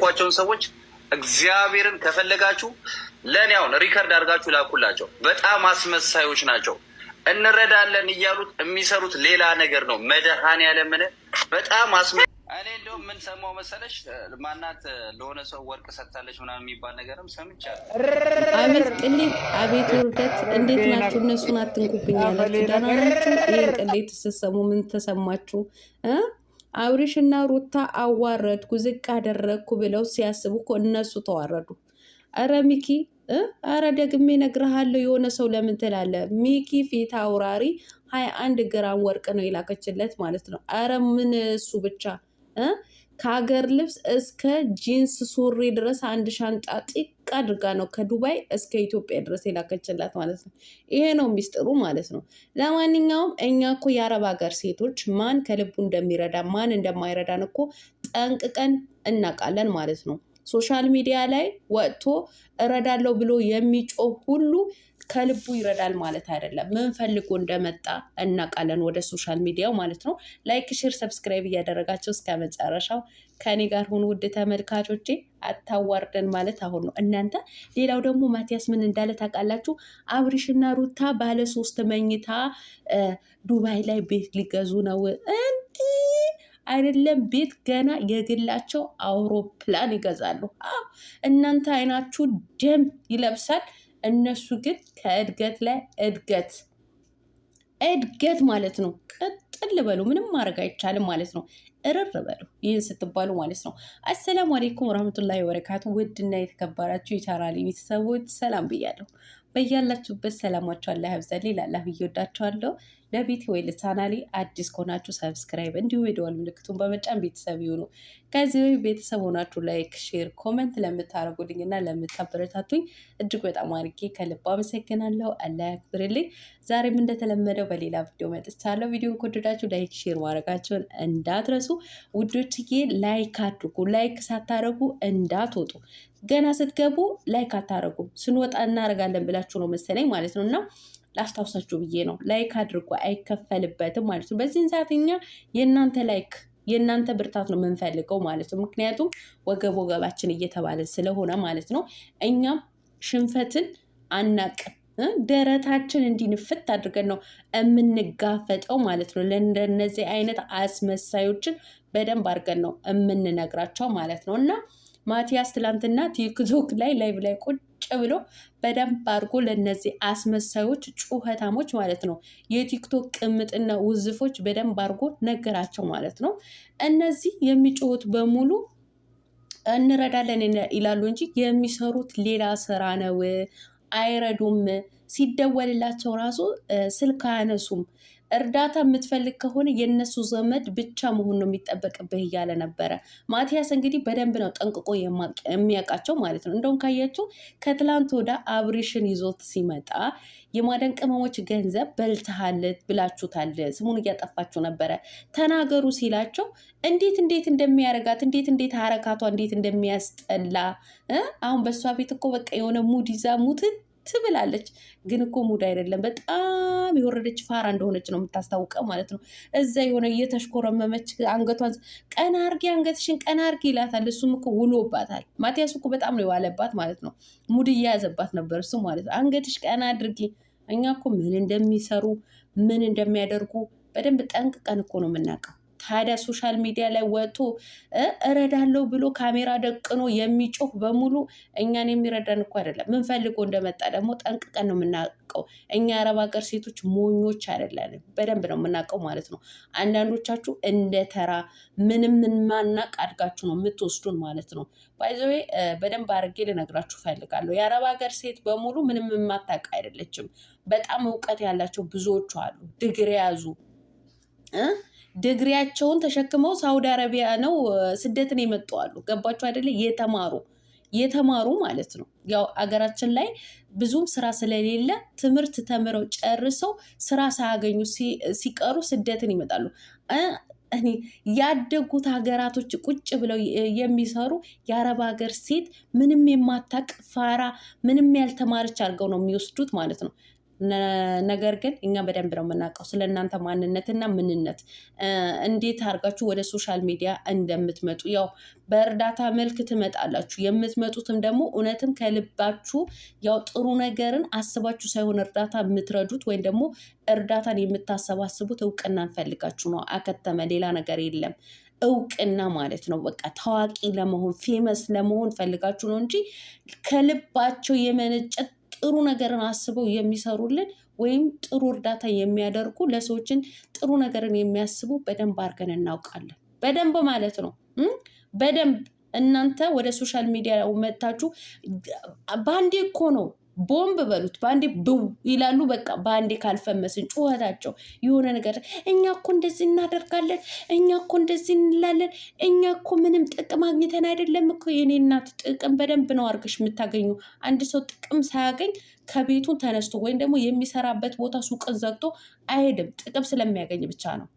ያልኳቸውን ሰዎች እግዚአብሔርን ከፈለጋችሁ ለኔ አሁን ሪከርድ አድርጋችሁ ላኩላቸው። በጣም አስመሳዮች ናቸው። እንረዳለን እያሉት የሚሰሩት ሌላ ነገር ነው። መድኃኔዓለምን በጣም እኔ እንደውም ምን ሰማው መሰለሽ፣ ማናት ለሆነ ሰው ወርቅ ሰጥታለች ምናምን የሚባል ነገርም ሰምቻለሁ። አቤት ቅሌት፣ አቤት ውርደት! እንዴት ናችሁ? እነሱን አትንኩብኝ ያላችሁ ደህና ናችሁ? ይህን ቅሌት ስትሰሙ ምን ተሰማችሁ? አብርሽና ሩታ አዋረድኩ ዝቅ አደረግኩ ብለው ሲያስቡ እኮ እነሱ ተዋረዱ። አረ ሚኪ፣ አረ ደግሜ እነግርሃለሁ፣ የሆነ ሰው ለምን ትላለህ? ሚኪ ፊት አውራሪ 21 ግራም ወርቅ ነው የላከችለት ማለት ነው። አረ ምን እሱ ብቻ ከሀገር ልብስ እስከ ጂንስ ሱሪ ድረስ አንድ ሻንጣ ጢቅ አድርጋ ነው ከዱባይ እስከ ኢትዮጵያ ድረስ የላከችላት ማለት ነው። ይሄ ነው ሚስጥሩ ማለት ነው። ለማንኛውም እኛ እኮ የአረብ ሀገር ሴቶች ማን ከልቡ እንደሚረዳ ማን እንደማይረዳን እኮ ጠንቅቀን እናውቃለን ማለት ነው። ሶሻል ሚዲያ ላይ ወጥቶ እረዳለሁ ብሎ የሚጮህ ሁሉ ከልቡ ይረዳል ማለት አይደለም። ምን ፈልጎ እንደመጣ እናውቃለን ወደ ሶሻል ሚዲያው ማለት ነው። ላይክ፣ ሼር፣ ሰብስክራይብ እያደረጋቸው እስከ መጨረሻው ከኔ ጋር ሆኑ ውድ ተመልካቾቼ። አታዋርደን ማለት አሁን ነው እናንተ። ሌላው ደግሞ ማቲያስ ምን እንዳለ ታውቃላችሁ? አብርሽና ሩታ ባለ 3 መኝታ ዱባይ ላይ ቤት ሊገዙ ነው። አይደለም ቤት ገና የግላቸው አውሮፕላን ይገዛሉ። እናንተ አይናችሁ ደም ይለብሳል። እነሱ ግን ከእድገት ላይ እድገት ማለት ነው። ቅጥል በሉ፣ ምንም ማድረግ አይቻልም ማለት ነው። እርር በሉ ይህን ስትባሉ ማለት ነው። አሰላሙ አሌይኩም ወረህመቱላሂ ወበረካቱ። ውድና የተከበራችሁ የቻናሌ ቤተሰቦች ሰላም ብያለሁ። በያላችሁበት ሰላማችሁ አላህ ያብዛልኝ። ላላህ ብዬ ወዳችኋለሁ። ለቤት ወይ ለቻናሌ አዲስ ከሆናችሁ ሰብስክራይብ እንዲሁም የደወል ምልክቱን በመጫን ቤተሰብ ይሁኑ። ከዚህ ወይ ቤተሰብ ሆናችሁ ላይክ፣ ሼር፣ ኮመንት ለምታደርጉልኝ እና ለምታበረታቱኝ እጅግ በጣም አድርጌ ከልብ አመሰግናለሁ። አላህ ያክብርልኝ። ዛሬም እንደተለመደው በሌላ ቪዲዮ መጥቻለሁ። ቪዲዮን ከወደዳችሁ ላይክ፣ ሼር ማድረጋችሁን እንዳትረሱ ውዶችዬ። ላይክ አድርጉ። ላይክ ሳታደርጉ እንዳትወጡ። ገና ስትገቡ ላይክ አታደርጉም። ስንወጣ እናደርጋለን ብላችሁ ነው መሰለኝ ማለት ነው። እና ላስታውሳችሁ ብዬ ነው። ላይክ አድርጉ፣ አይከፈልበትም ማለት ነው። በዚህን ሰዓት እኛ የእናንተ ላይክ የእናንተ ብርታት ነው የምንፈልገው ማለት ነው። ምክንያቱም ወገባችን እየተባለ ስለሆነ ማለት ነው። እኛም ሽንፈትን አናቅም። ደረታችን እንዲንፍት አድርገን ነው የምንጋፈጠው ማለት ነው። ለእንደነዚህ አይነት አስመሳዮችን በደንብ አድርገን ነው የምንነግራቸው ማለት ነው። እና ማቲያስ ትላንትና ቲክቶክ ላይ ላይቭ ላይ ቁጭ ብሎ በደንብ አድርጎ ለነዚህ አስመሳዮች ጩኸታሞች ማለት ነው የቲክቶክ ቅምጥና ውዝፎች በደንብ አድርጎ ነገራቸው ማለት ነው። እነዚህ የሚጮሁት በሙሉ እንረዳለን ይላሉ እንጂ የሚሰሩት ሌላ ስራ ነው። አይረዱም። ሲደወልላቸው ራሱ ስልክ አያነሱም። እርዳታ የምትፈልግ ከሆነ የእነሱ ዘመድ ብቻ መሆን ነው የሚጠበቅብህ እያለ ነበረ። ማቲያስ እንግዲህ በደንብ ነው ጠንቅቆ የሚያውቃቸው ማለት ነው። እንደውም ካያቸው ከትላንት ወደ አብርሽን ይዞት ሲመጣ የማደን ቅመሞች ገንዘብ በልተሃል ብላችሁታል፣ ስሙን እያጠፋችሁ ነበረ ተናገሩ ሲላቸው እንዴት እንደሚያረጋት እንዴት አረካቷ እንዴት እንደሚያስጠላ። አሁን በእሷ ቤት እኮ በቃ የሆነ ሙድ ይዛ ሙትን ትብላለች። ግን እኮ ሙድ አይደለም፣ በጣም የወረደች ፋራ እንደሆነች ነው የምታስታውቀው ማለት ነው። እዛ የሆነ እየተሽኮረመመች አንገቷን ቀና አርጊ፣ አንገትሽን ቀና አርጊ ይላታል። እሱም እኮ ውሎባታል። ማቲያስ እኮ በጣም ነው የዋለባት ማለት ነው። ሙድ እያያዘባት ነበር እሱ ማለት ነው። አንገትሽ ቀና አድርጊ። እኛ እኮ ምን እንደሚሰሩ ምን እንደሚያደርጉ በደንብ ጠንቅቀን እኮ ነው የምናውቀው። ታዲያ ሶሻል ሚዲያ ላይ ወጥቶ እረዳለሁ ብሎ ካሜራ ደቅኖ የሚጮህ በሙሉ እኛን የሚረዳን እኮ አይደለም። ምን ፈልጎ እንደመጣ ደግሞ ጠንቅቀን ነው የምናውቀው። እኛ አረብ ሀገር ሴቶች ሞኞች አይደለንም፣ በደንብ ነው የምናውቀው ማለት ነው። አንዳንዶቻችሁ እንደ ተራ ምንም ማናቅ አድጋችሁ ነው የምትወስዱን ማለት ነው። ባይዘዌ በደንብ አድርጌ ልነግራችሁ ፈልጋለሁ። የአረብ ሀገር ሴት በሙሉ ምንም የማታውቅ አይደለችም። በጣም እውቀት ያላቸው ብዙዎቹ አሉ። ድግሪ ያዙ ድግሪያቸውን ተሸክመው ሳውዲ አረቢያ ነው ስደትን የመጡ አሉ። ገባችሁ አይደለ? የተማሩ ማለት ነው። ያው አገራችን ላይ ብዙም ስራ ስለሌለ ትምህርት ተምረው ጨርሰው ስራ ሳያገኙ ሲቀሩ ስደትን ይመጣሉ። እኔ ያደጉት ሀገራቶች ቁጭ ብለው የሚሰሩ የአረብ ሀገር ሴት ምንም የማታቅ ፋራ ምንም ያልተማረች አድርገው ነው የሚወስዱት ማለት ነው። ነገር ግን እኛ በደንብ ነው የምናውቀው ስለእናንተ ማንነትና ምንነት እንዴት አድርጋችሁ ወደ ሶሻል ሚዲያ እንደምትመጡ። ያው በእርዳታ መልክ ትመጣላችሁ። የምትመጡትም ደግሞ እውነትም ከልባችሁ ያው ጥሩ ነገርን አስባችሁ ሳይሆን እርዳታ የምትረዱት ወይም ደግሞ እርዳታን የምታሰባስቡት እውቅና እንፈልጋችሁ ነው። አከተመ። ሌላ ነገር የለም። እውቅና ማለት ነው። በቃ ታዋቂ ለመሆን ፌመስ ለመሆን ፈልጋችሁ ነው እንጂ ከልባቸው የመነጨ ጥሩ ነገርን አስበው የሚሰሩልን ወይም ጥሩ እርዳታ የሚያደርጉ ለሰዎችን ጥሩ ነገርን የሚያስቡ በደንብ አድርገን እናውቃለን። በደንብ ማለት ነው። በደንብ እናንተ ወደ ሶሻል ሚዲያ መታችሁ በአንዴ እኮ ነው ቦምብ በሉት በአንዴ ብው ይላሉ። በቃ በአንዴ ካልፈመስን ጩኸታቸው የሆነ ነገር እኛ እኮ እንደዚህ እናደርጋለን፣ እኛ እኮ እንደዚህ እንላለን፣ እኛ እኮ ምንም ጥቅም አግኝተን አይደለም እኮ። የኔ እናት ጥቅም በደንብ ነው አድርገሽ የምታገኙ። አንድ ሰው ጥቅም ሳያገኝ ከቤቱ ተነስቶ ወይም ደግሞ የሚሰራበት ቦታ ሱቅን ዘግቶ አይሄድም። ጥቅም ስለሚያገኝ ብቻ ነው።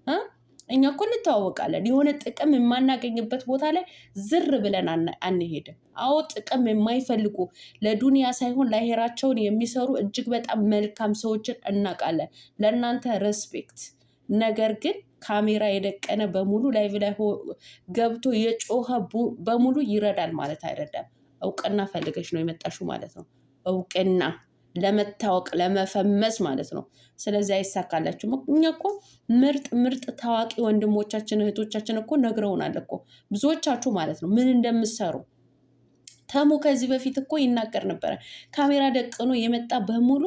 እኛ እኮ እንተዋወቃለን። የሆነ ጥቅም የማናገኝበት ቦታ ላይ ዝር ብለን አንሄድም። አዎ ጥቅም የማይፈልጉ ለዱንያ ሳይሆን ለአሄራቸውን የሚሰሩ እጅግ በጣም መልካም ሰዎችን እናውቃለን። ለእናንተ ሬስፔክት። ነገር ግን ካሜራ የደቀነ በሙሉ ላይቭ ላይ ገብቶ የጮኸ በሙሉ ይረዳል ማለት አይደለም። እውቅና ፈልገሽ ነው የመጣሽው ማለት ነው። እውቅና ለመታወቅ ለመፈመስ ማለት ነው። ስለዚህ አይሳካላችሁም። እኛ እኮ ምርጥ ታዋቂ ወንድሞቻችን እህቶቻችን እኮ ነግረውናል እኮ ብዙዎቻችሁ ማለት ነው ምን እንደምትሰሩ። ተሙ ከዚህ በፊት እኮ ይናገር ነበረ። ካሜራ ደቅኖ የመጣ በሙሉ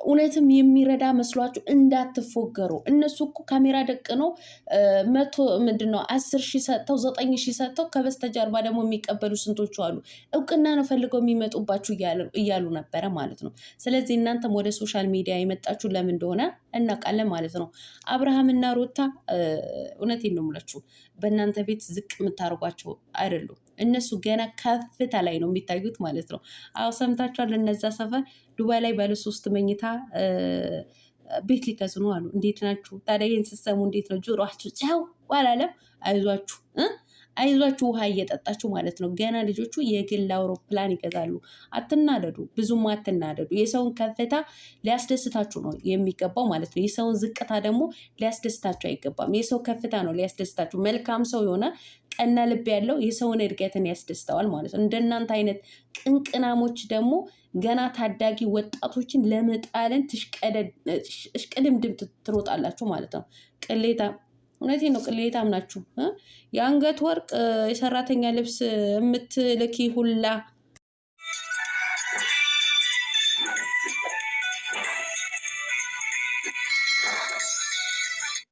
እውነትም የሚረዳ መስሏችሁ እንዳትፎገሩ። እነሱ እኮ ካሜራ ደቅነው 10,000 ሰጥተው 9,000 ሰጥተው ከበስተጀርባ ደግሞ የሚቀበሉ ስንቶቹ አሉ። እውቅና ነው ፈልገው የሚመጡባችሁ እያሉ ነበረ ማለት ነው። ስለዚህ እናንተም ወደ ሶሻል ሚዲያ የመጣችሁ ለምን እንደሆነ እናውቃለን ማለት ነው። አብርሃምና ሩታ እውነቴን ነው የምላችሁ በእናንተ ቤት ዝቅ የምታደርጓቸው አይደሉም። እነሱ ገና ከፍታ ላይ ነው የሚታዩት ማለት ነው። አዎ ሰምታችኋል። እነዛ ሰፈር ዱባይ ላይ ባለ 3 መኝታ ቤት ሊገዙ ነው አሉ። እንዴት ናችሁ ታዲያ? ይህን ስትሰሙ እንዴት ነው ጆሮአችሁ ጨው አላለም? አይዟችሁ ውሃ እየጠጣችሁ ማለት ነው። ገና ልጆቹ የግል አውሮፕላን ይገዛሉ። አትናደዱ፣ ብዙም አትናደዱ። የሰውን ከፍታ ሊያስደስታችሁ ነው የሚገባው ማለት ነው። የሰውን ዝቅታ ደግሞ ሊያስደስታችሁ አይገባም። የሰው ከፍታ ነው ሊያስደስታችሁ። መልካም ሰው የሆነ ቀና ልብ ያለው የሰውን እድገትን ያስደስተዋል ማለት ነው። እንደናንተ አይነት ቅንቅናሞች ደግሞ ገና ታዳጊ ወጣቶችን ለመጣልን እሽቅድምድም ትሮጣላችሁ ማለት ነው። ቅሌታ እውነቴን ነው። ቅሌታም ናችሁ። የአንገት ወርቅ የሰራተኛ ልብስ የምትልኪ ሁላ